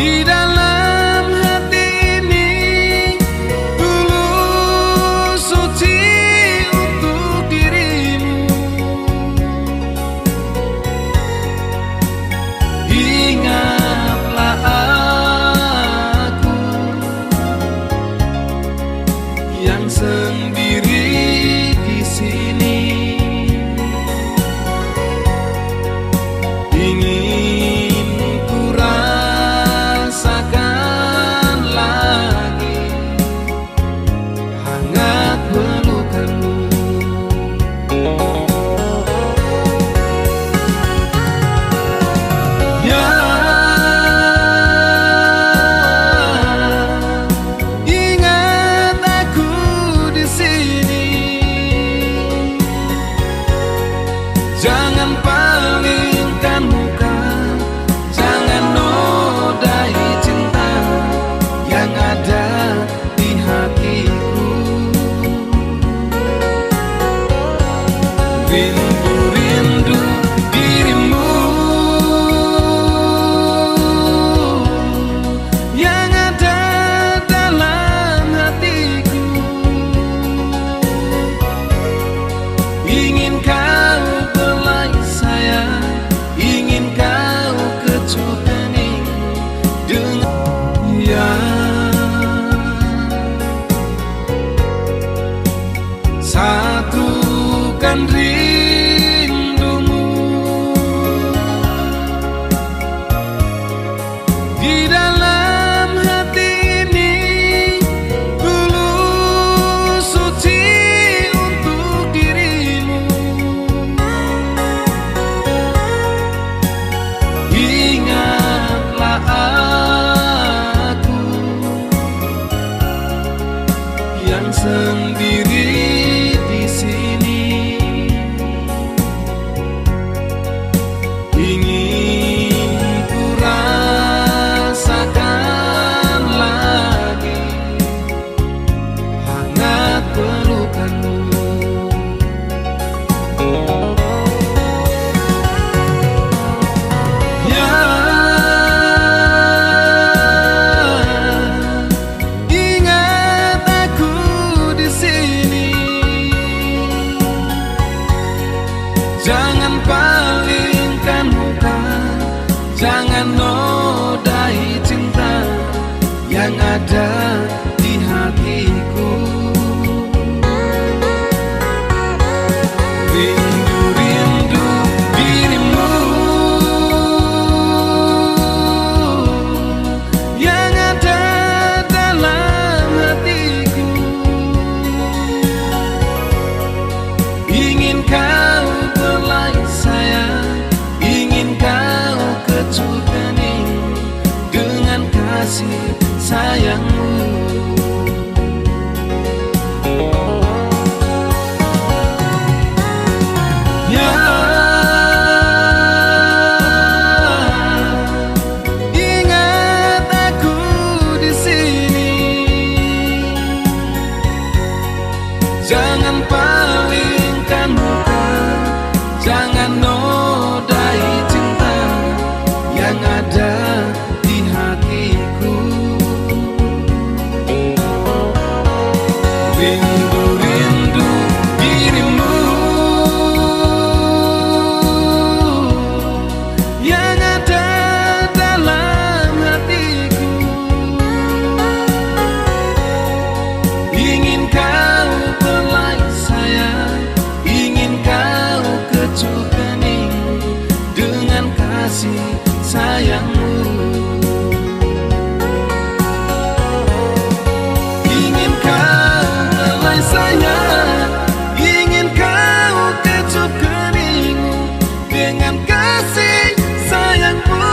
Di dalam hati ini tulus suci untuk dirimu. Ingatlah aku yang sendiri di sini. Ingin ku rasakan lagi hangat pelukanmu. Ya, ingat aku di sini. Jangan palingkan muka, jangan nodai cinta yang ada di hatiku. Rindu dirimu yang ada dalam hatiku. Ingin kau belai sayang, ingin kau kecup hening dengan ya. Satukan rindumu di dalam hati ini, tulus suci untuk dirimu. Ingatlah aku yang sendiri di sini. Ingin ku rasakan lagi hangat pelukanmu. Ya, ingat aku di sini. Jangan palingkan muka, jangan nodai cinta yang ada di hatiku. Rindu dirimu yang ada dalam hatiku. Ingin kau belai sayang, ingin kau kecup hening dengan kasih sayangmu. Ya, ingat aku di sini. Jangan palingkan muka, jangan nodai cinta yang ada di hatiku. Rindu dirimu yang ada dalam hatiku. Ingin kau belai sayang, ingin kau kecup hening dengan kasih sayangmu. Ingin kau belai sayang, ingin kau kecup keningmu dengan kasih sayangmu.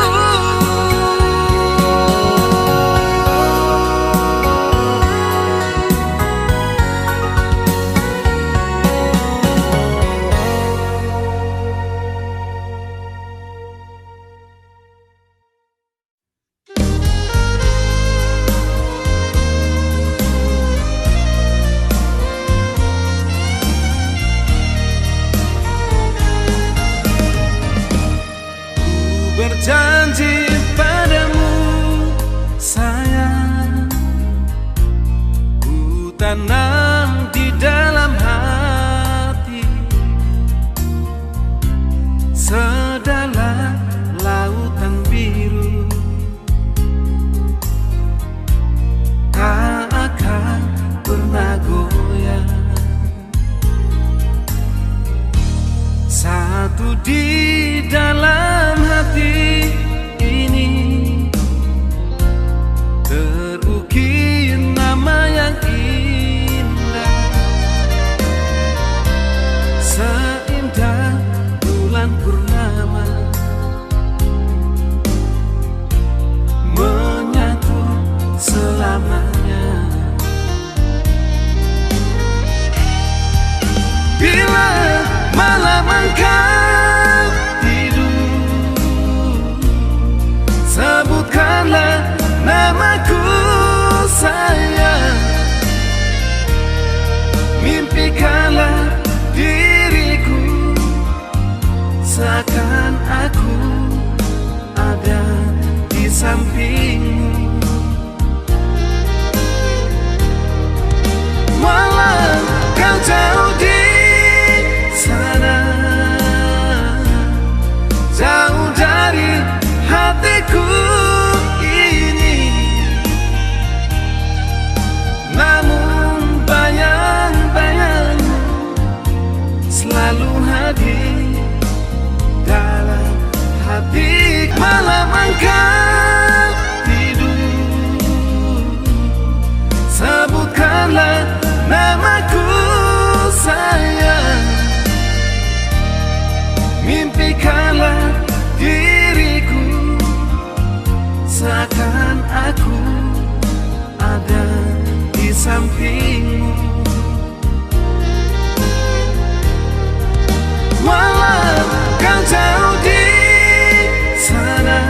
sampingmu. Walau kau jauh di sana, jauh dari hatiku ini, namun bayang-bayangmu selalu hadir dalam hati. Malam engkau tidur, sebutkanlah namaku sayang, mimpikanlah diriku seakan aku ada di sampingmu. Walau kau jauh di sana,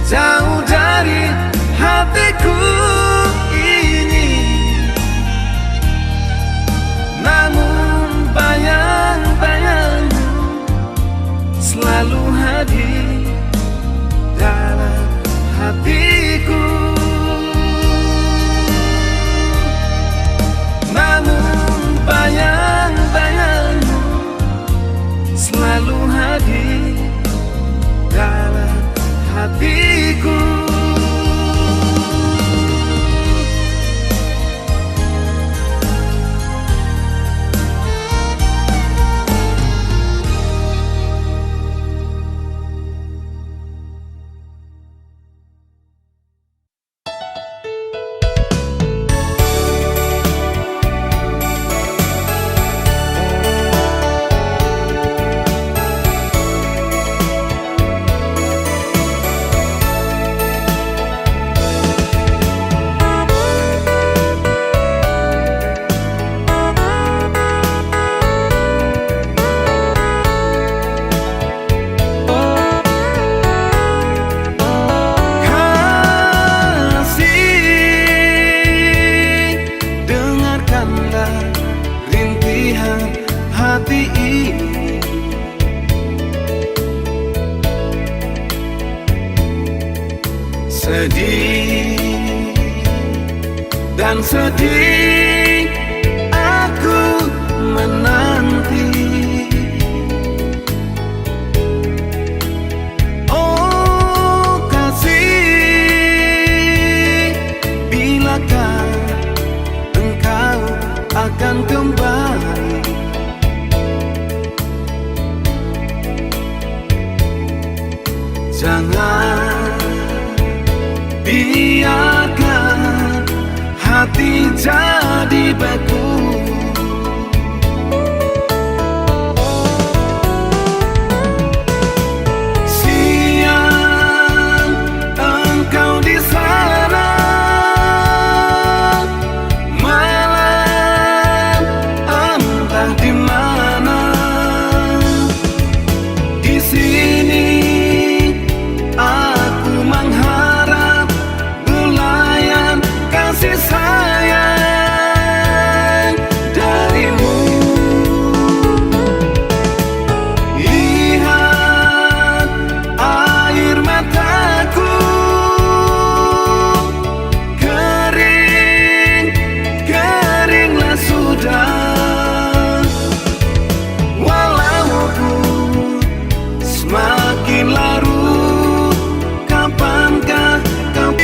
jauh dari hatiku ini, namun bayang-bayangmu selalu hadir dalam hatiku. Namun bayang-bayangmu selalu hadir dalam hatiku. Sedih dan sedih aku menanti, oh kasih, bilakah engkau akan kembali? Jangan biarkan hati jadi beku. Siang engkau di sana, malam entah di mana. Di sini aku mengharap belayan kasih sayang darimu. Lihat air mataku kering, keringlah sudah. Walau ku semakin larut, kapankah kau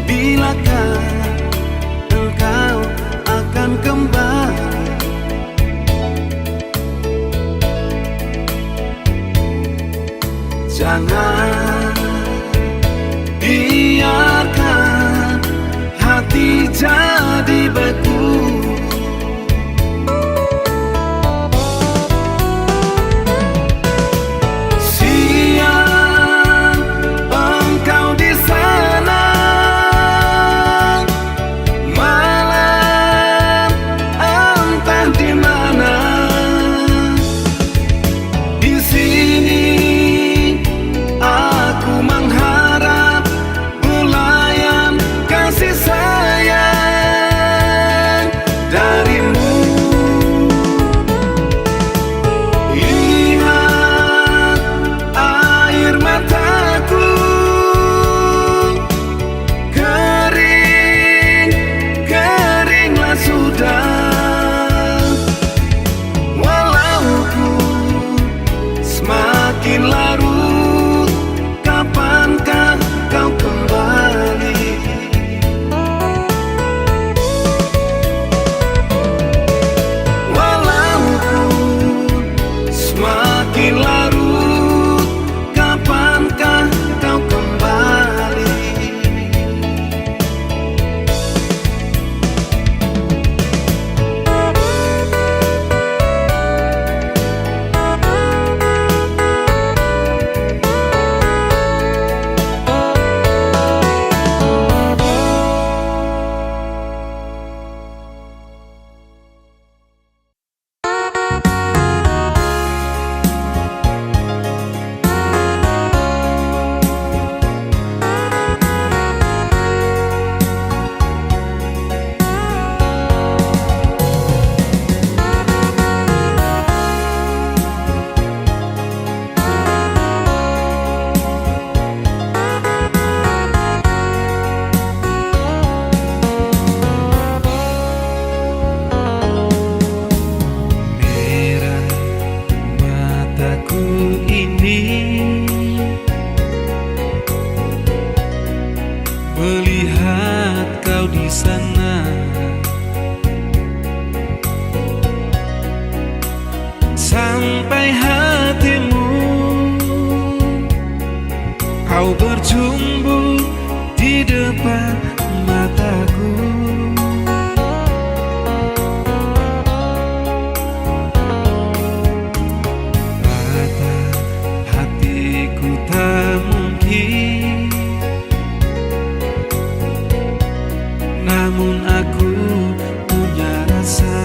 bilakah engkau akan kembali? Jangan biarkan hati jadi beku. Siang engkau di sana, malam entah di mana. Di sini aku mengharap belayan kasih sayang semakin larut, kapankah kau kembali? Walaupun semakin larut, kapankah kau kembali? Melihat kau di sana, sampai hatimu kau berjumpa di depan mataku. Kata hatiku tak mungkin, namun aku punya rasa.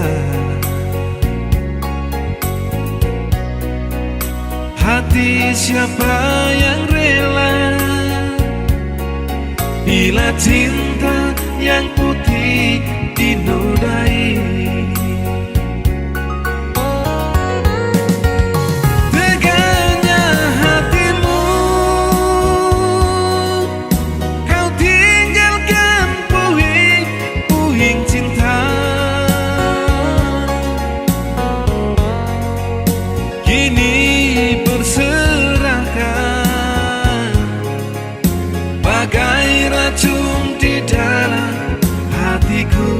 Hati siapa yang rela bila cinta yang putih dinodai? Teganya hatimu kau tinggalkan puing cinta. Kini berserahkan bagai racun di dalam hatiku.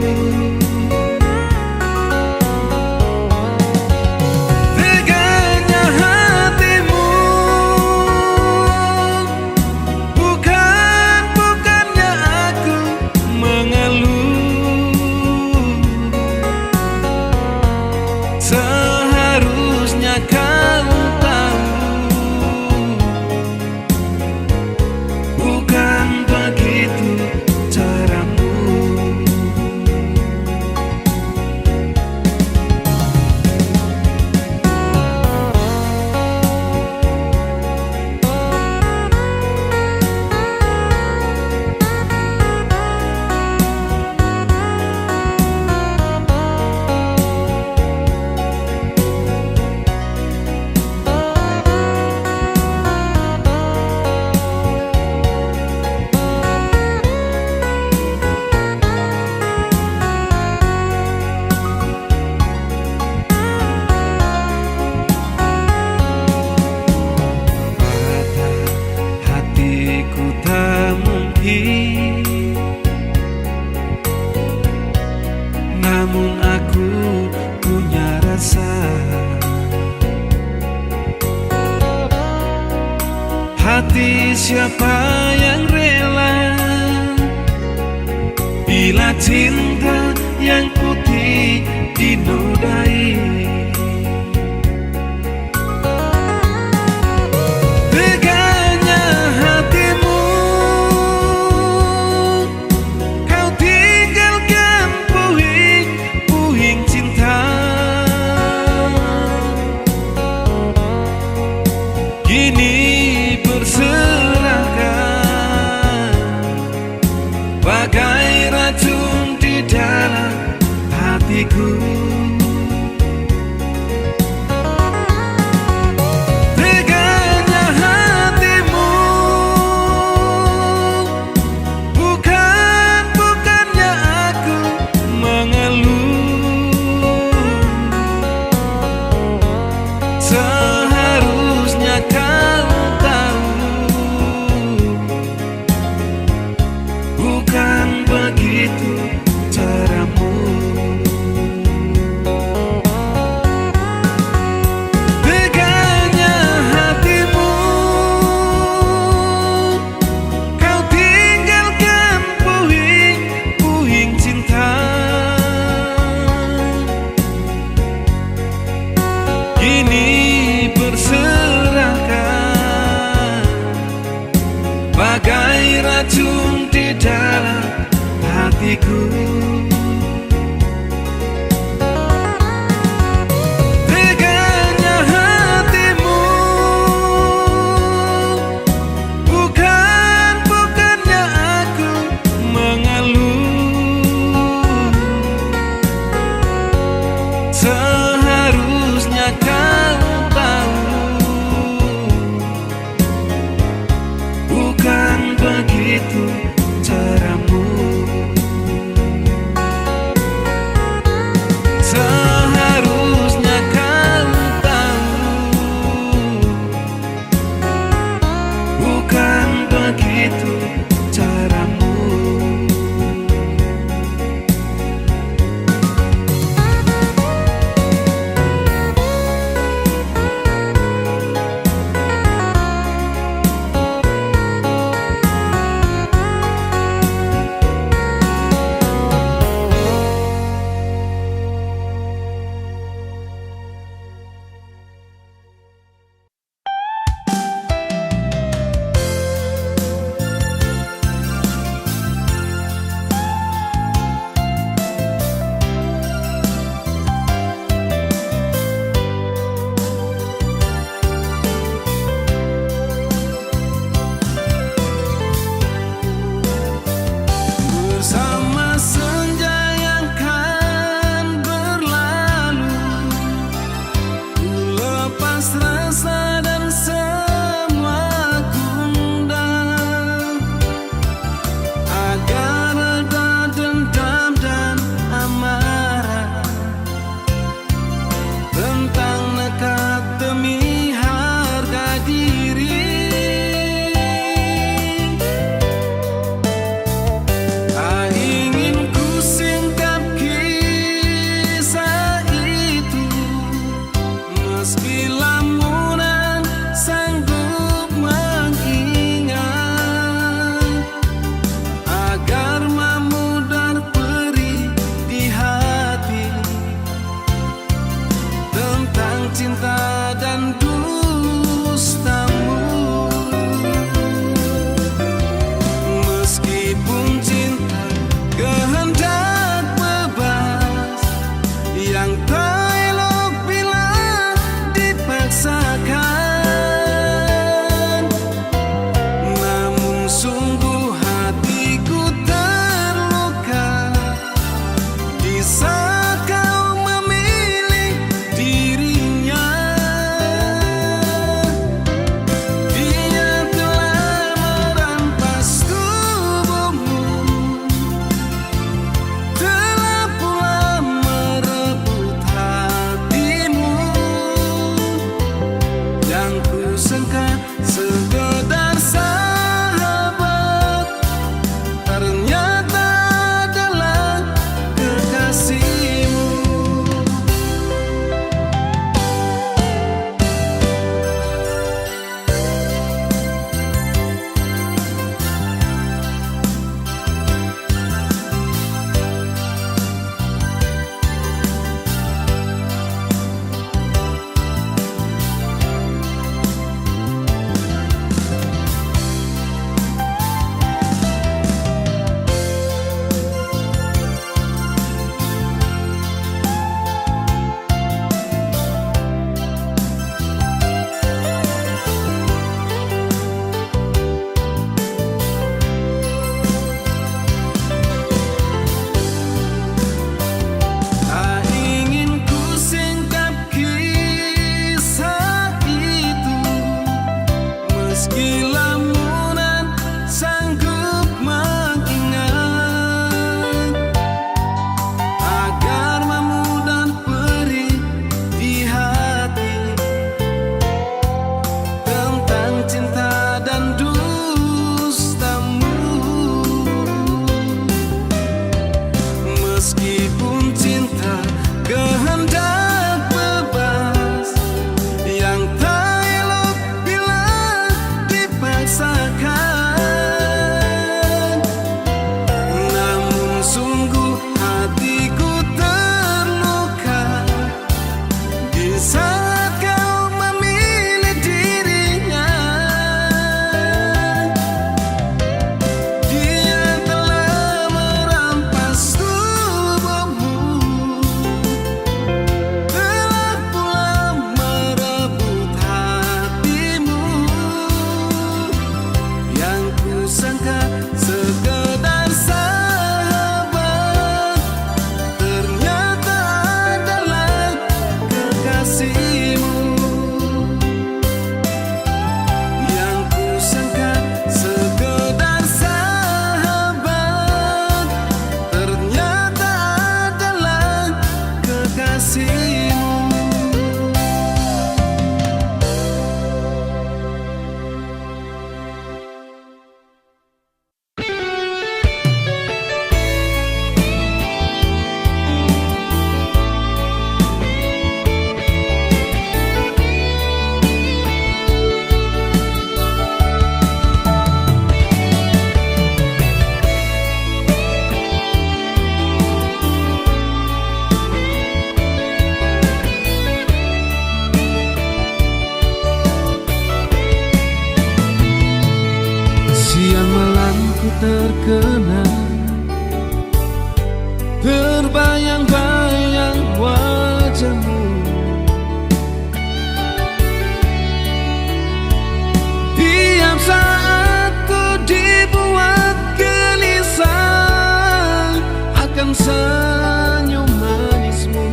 Teganya hatimu, bukannya aku mengeluh. Seharusnya kau tahu, bukan begitu caramu. Hatiku tak mungkin, namun aku punya rasa. Hati siapa yang rela bila cinta yang putih dinodai? Teganya hatimu kau tinggalkan puing cinta. Kini berserahkan bagai racun di dalam hatiku. Teganya hatimu, bukannya aku mengeluh. Seharusnya kau hatiku. Teganya hatimu, bukannya aku mengeluh. Seharusnya kau tahu, bukan begitu caramu. terkenang, terbayang-bayang wajahmu. Tiap saat ku dibuat gelisah akan senyum manismu.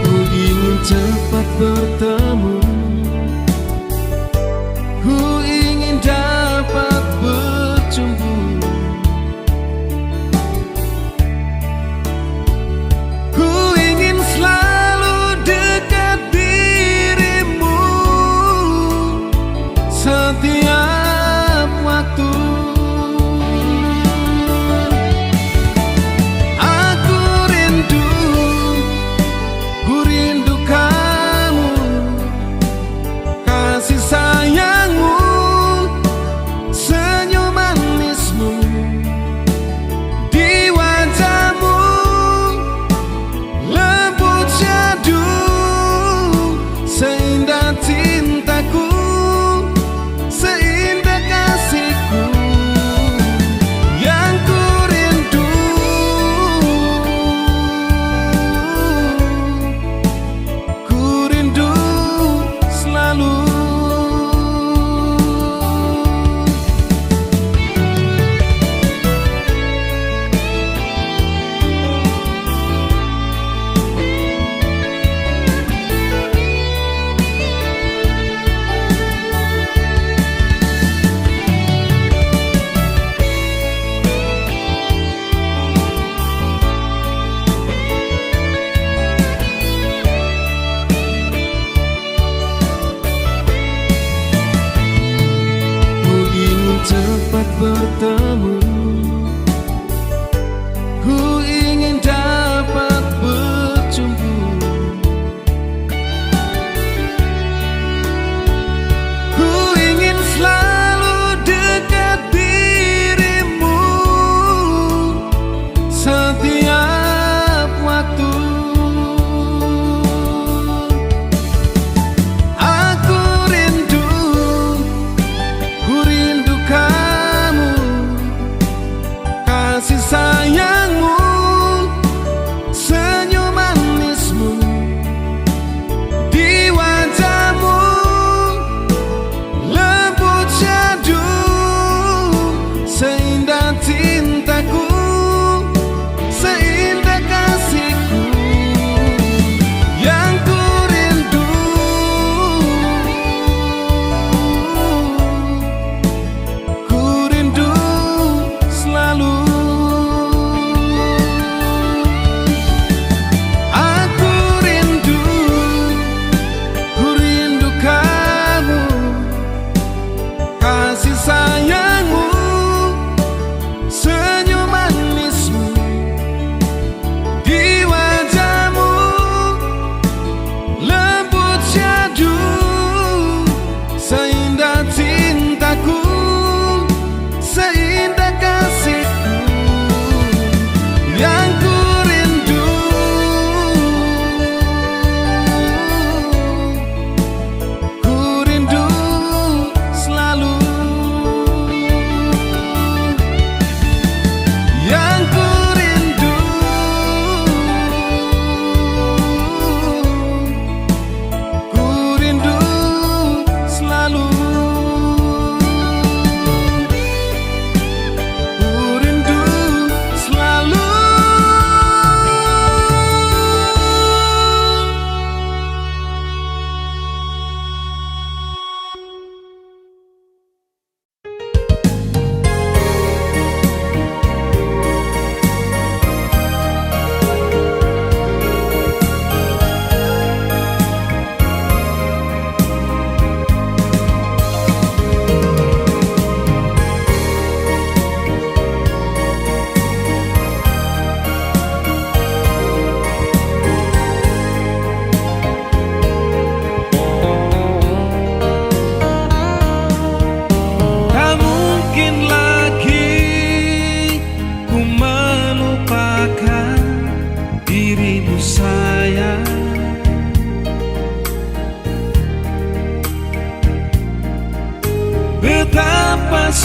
Ku ingin cepat bertemu, ku ingin dapat berjumpa. Ku ingin selalu dekat dirimu setiap waktu. Aku rindu, ku rindu kamu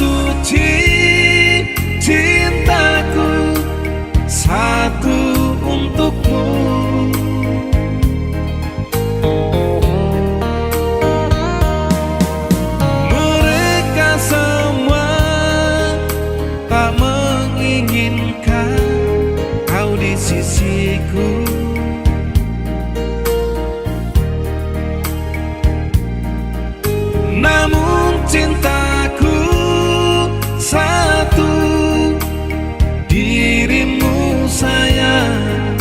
suci cintaku satu untukmu. Mereka semua tak menginginkan kau di sisiku, namun cintaku satu, dirimu sayang.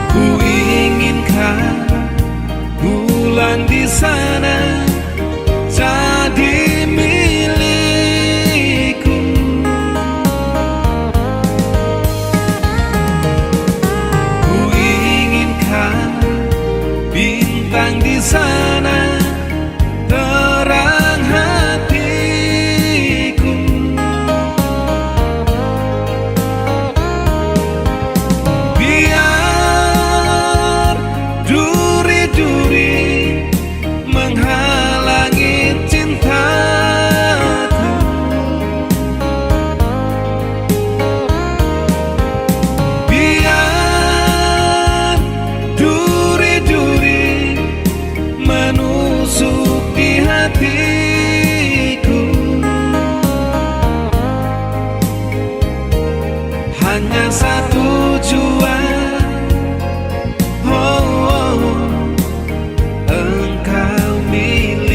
Ku inginkan bulan di sana jadi milikku. Ku inginkan bintang di sana terang hatiku. Biar duri-duri menghalangi cintaku, biar duri-duri menusuk di hatiku. Hanya satu tujuan, oh, engkau milikku.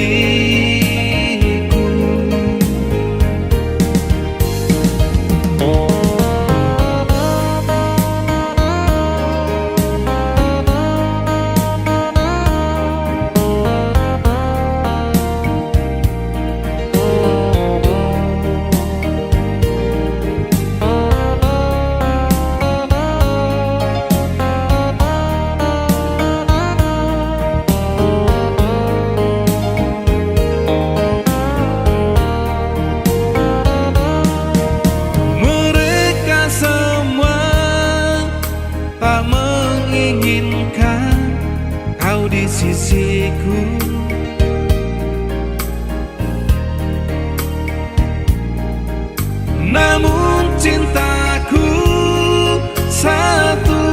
Mereka semua tak menginginkan kau di sisiku, namun cintaku satu,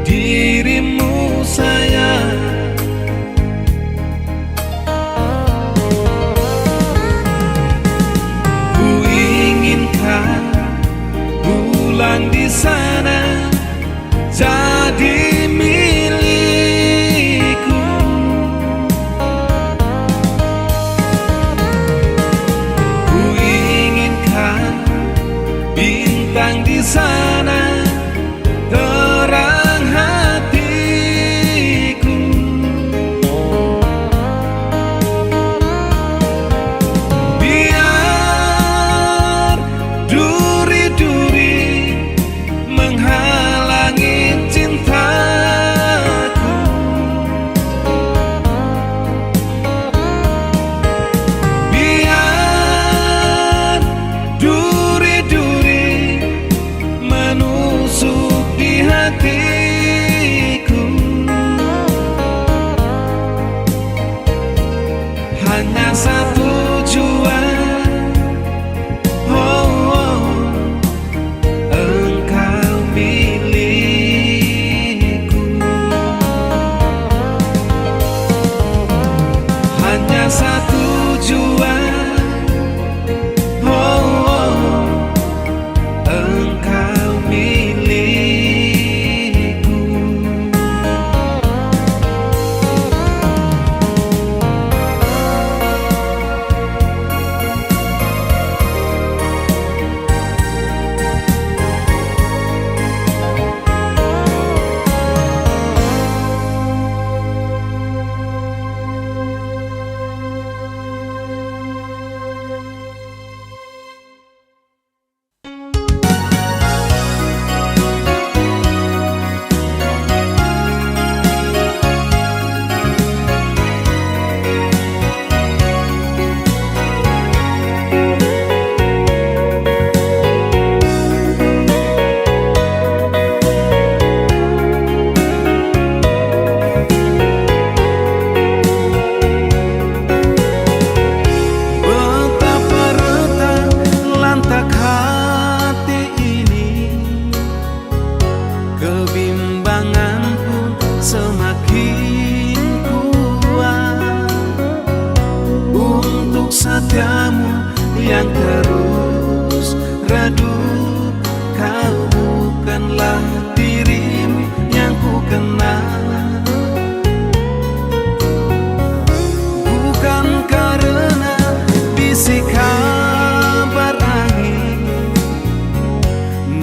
dirimu sayang. Ku inginkan bulan di sana jadi milikku. Ku inginkan bintang di sana terang hatiku. Biar duri-duri menghalangi cintaku, biar duri-duri menusuk di hatiku.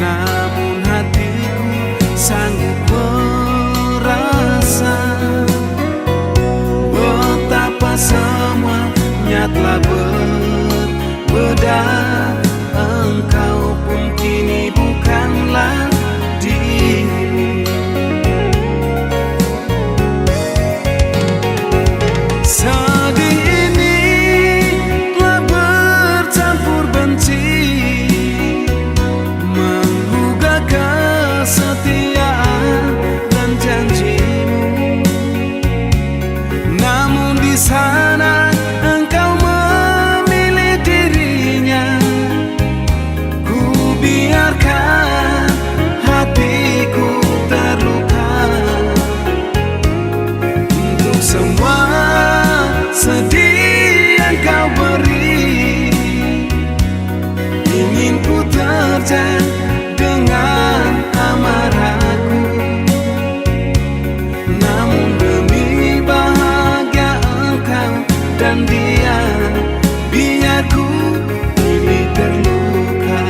namun hatiku sanggup merasa betapa semuanya telah berbeda. Engkau pun kini bukanlah dirimu. Sedih ini telah bercampur benci, menggugah kesetiaan dan janjimu. Namun di sana engkau memilih dirinya. Ku biarkan hatiku terluka untuk semua sedih yang kau beri. Ingin ku terjang dengan amarahku, namun demi bahagia engkau dan dia, biar ku ini terluka.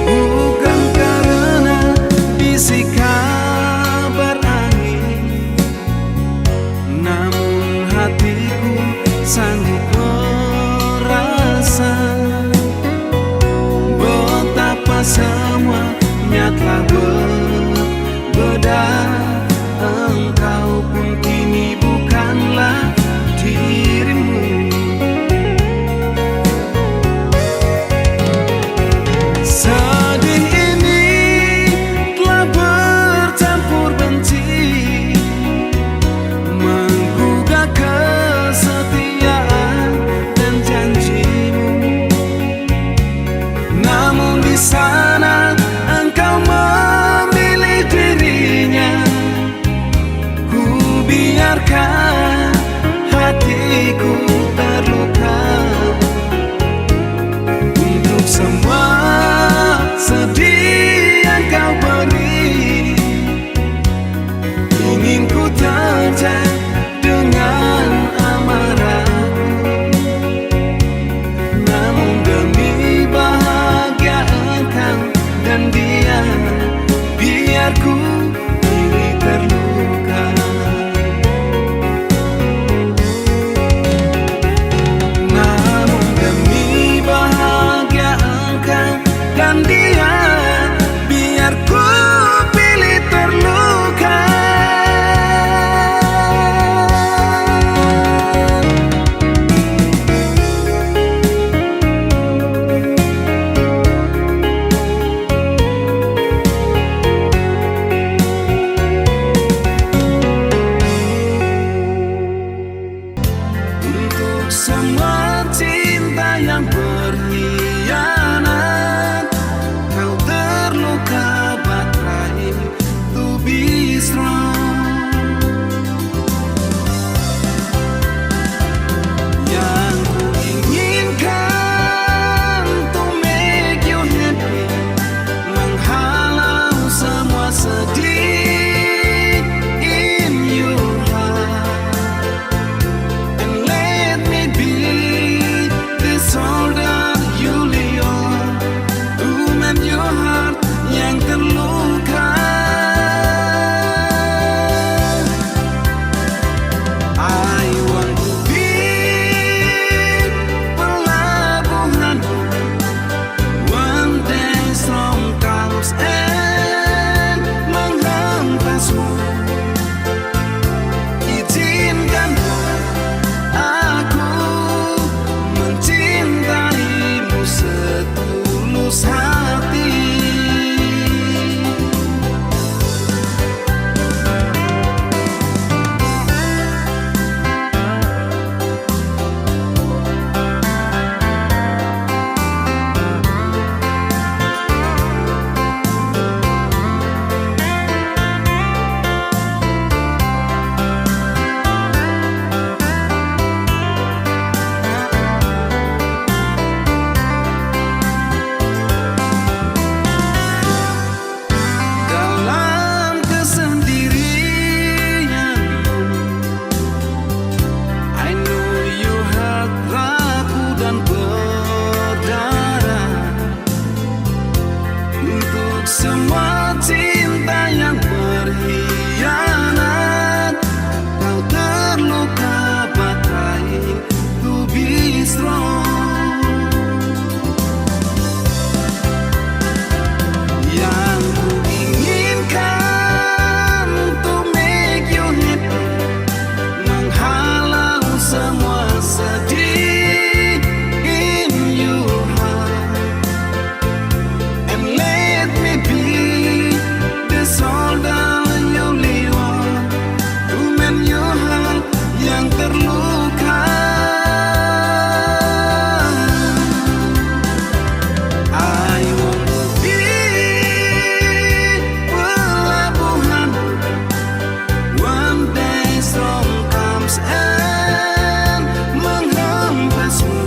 Bukan karena bisik kabar angin, namun hatiku sanggup merasa betapa semuanya telah berbeda. Engkau pun kini bukanlah dirimu. Sedih ini telah bercampur benci, menggugah kesetiaan dan janjimu. Namun di sana engkau memilih dirinya. Ku biarkan hatiku terluka untuk semua sedih yang kau beri. Ingin ku terjang dengan amarahku, namun demi bahagia engkau dan dia, biar ku ini terluka. Namun demi bahagia engkau dan dia, biar ku pilih terluka. Untuk semua cinta yang berkhianat, kau terluka but try to be strong. Yang ku inginkan to make you happy, menghalau semua sedih in your heart. And let me be the soldier you live, to mend your heart yang terluka. I want to be pelabuhanmu. One day storm comes and menghempasmu. Izinkanlah aku mencintaimu setulus hati. untuk semua cinta yang berkhianat. Kau terluka but trying to be strong. Yang ku inginkan to make you happy, menghalau semua sedih in your heart, and let me be the shoulder you lay on to mend your heart yang terluka. I want to be pelabuhan one day storm comes and menghempasmu.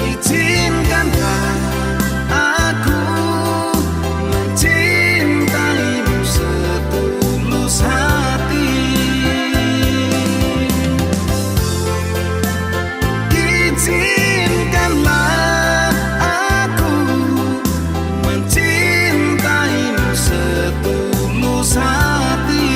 Izinkanlah aku mencintaimu setulus hati. Izinkanlah aku mencintaimu setulus hati.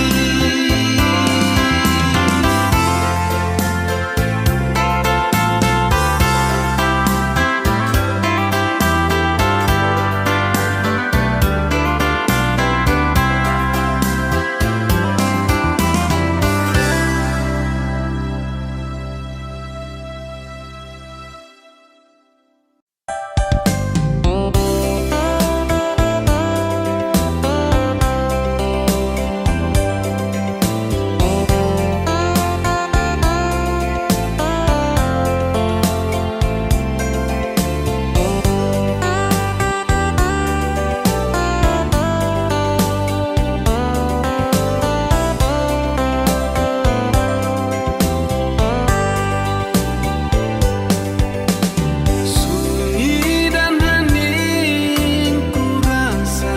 Sunyi dan hening ku rasa,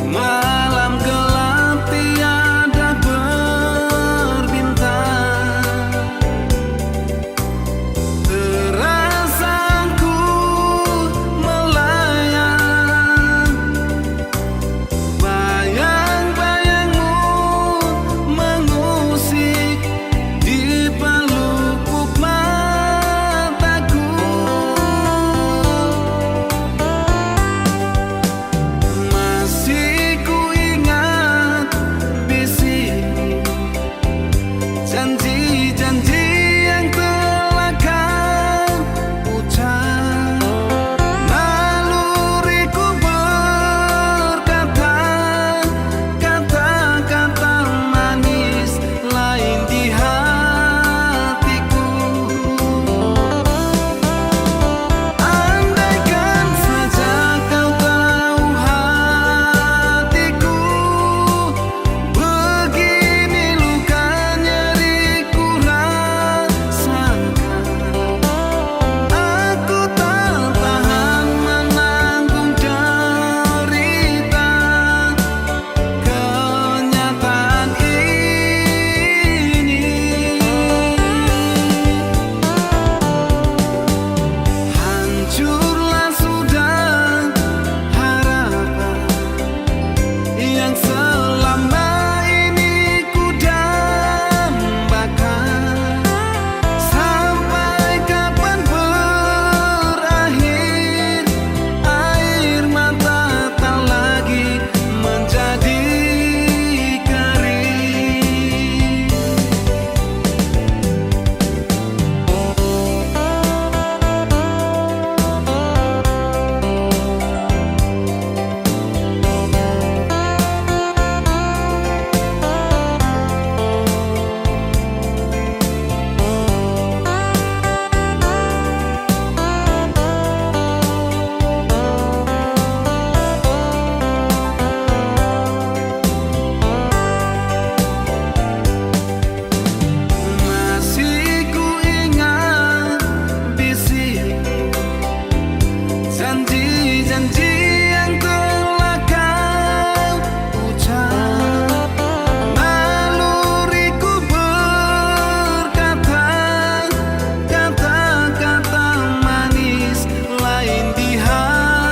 malam gelap tiada berbintang. Terasa ku melayang, bayang-bayangmu mengusik di pelupuk mataku. Masih ku ingat bisikmu, janji-janji yang telah kau ucap. Naluriku berkata kata-kata manis lain di hatiku. Andaikan saja kau tahu hatiku, begini luka nyeri ku rasakan. Aku tak tahan menanggung derita kenyataan ini. Hancurlah sudah harapan yang selama ini ku dambakan. Sampai kapan berakhir air mata tak lagi menjadi kering. Masih ku ingat bisikmu, janji-janji yang telah kau ucap. Naluriku berkata kata-kata manis lain di hatiku.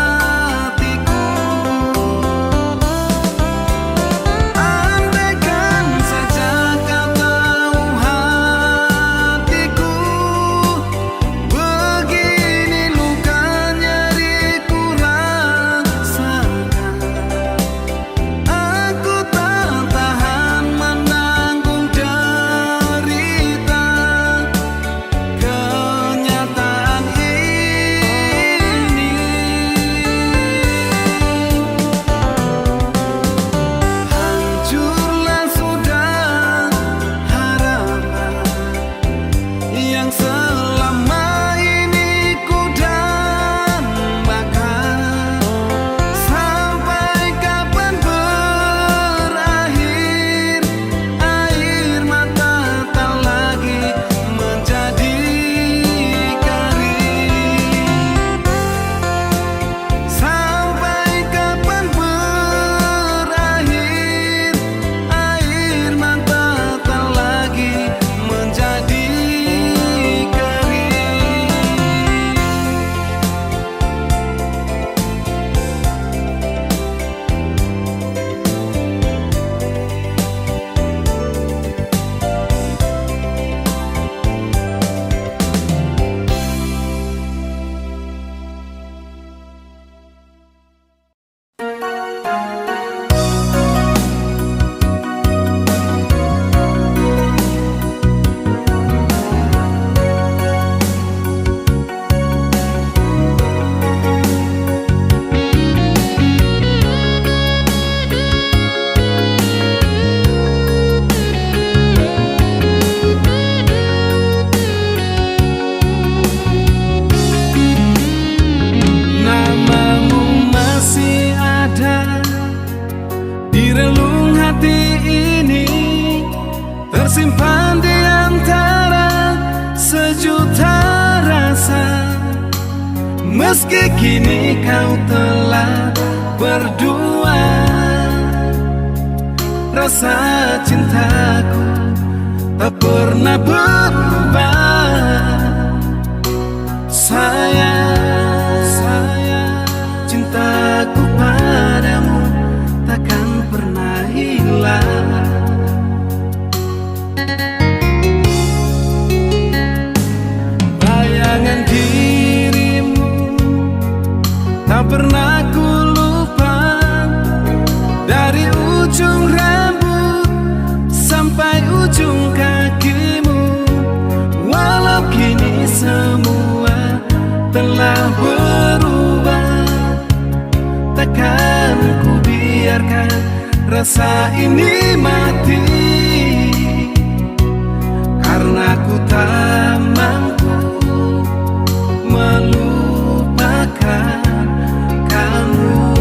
Meski kini kau telah berdua, rasa cintaku tak pernah berubah. Sayang, cintaku padamu takkan pernah hilang. Bayangan dirimu tak pernah ku lupa, dari ujung rambut sampai ujung kakimu. Walau kini semua telah berubah, takkan ku biarkan rasa ini mati, karena ku tak mampu melupakan kamu.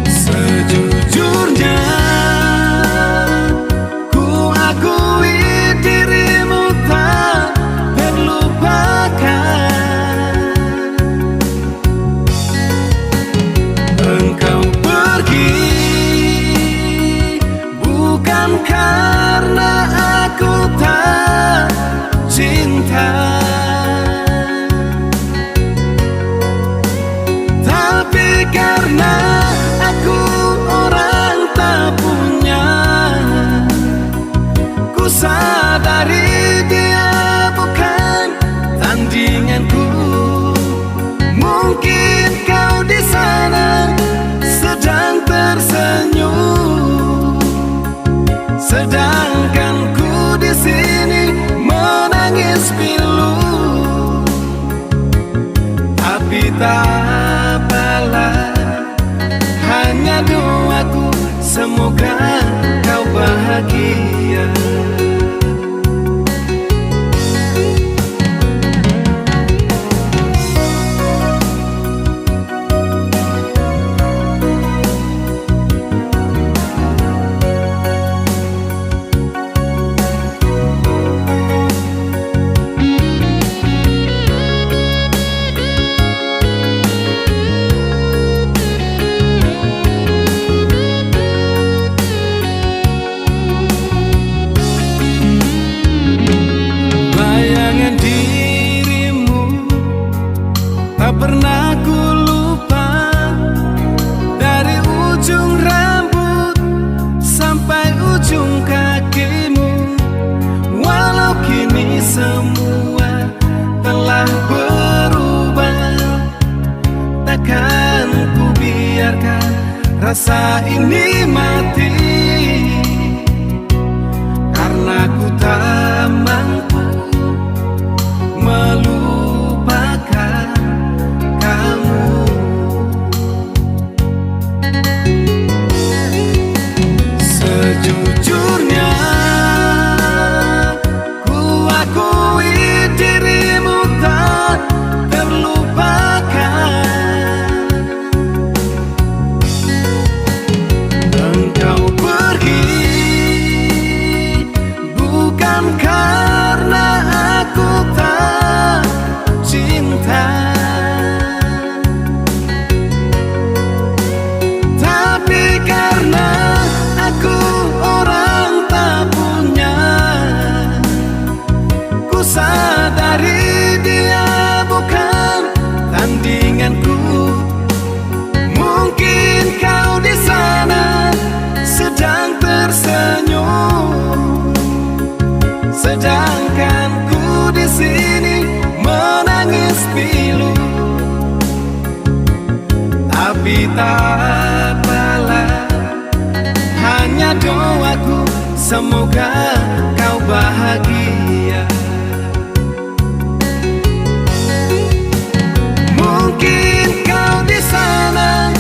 Sejujurnya ku akui dirimu tak terlupakan. Engkau pergi bukan karena aku tak cinta, tapi karena aku orang tak punya. Ku sadari dia bukan tandinganku. Mungkin kau di sana sedang tersenyum, sedangkan ku di sini menangis pilu. Tapi tak apalah, hanya doaku semoga kau bahagia. Tak pernah ku lupa, dari ujung rambut sampai ujung kakimu. Walau kini semua telah berubah, takkan ku biarkan rasa ini mati, karena ku tak mampu melupakan kamu. Sejujurnya ku akui dirimu tak terlupakan. Engkau pergi bukan karena aku tak cinta, tapi karena aku orang tak punya. Ku sadari dia bukan tandinganku. Mungkin kau di sana sedang tersenyum, sedangkan ku di sini menangis pilu. Tapi tak apalah, hanya doaku semoga kau bahagia. Mungkin kau di sana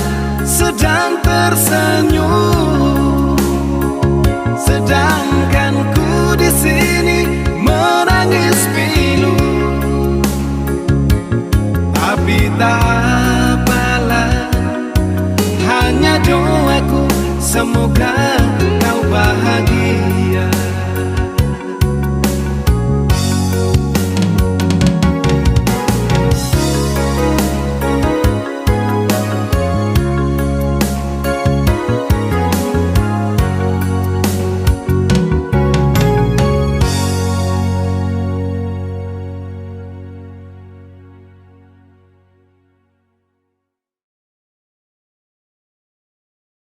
sedang tersenyum, sedangkan ku di sini menangis pilu. Tapi tak apalah, hanya doaku semoga kau bahagia.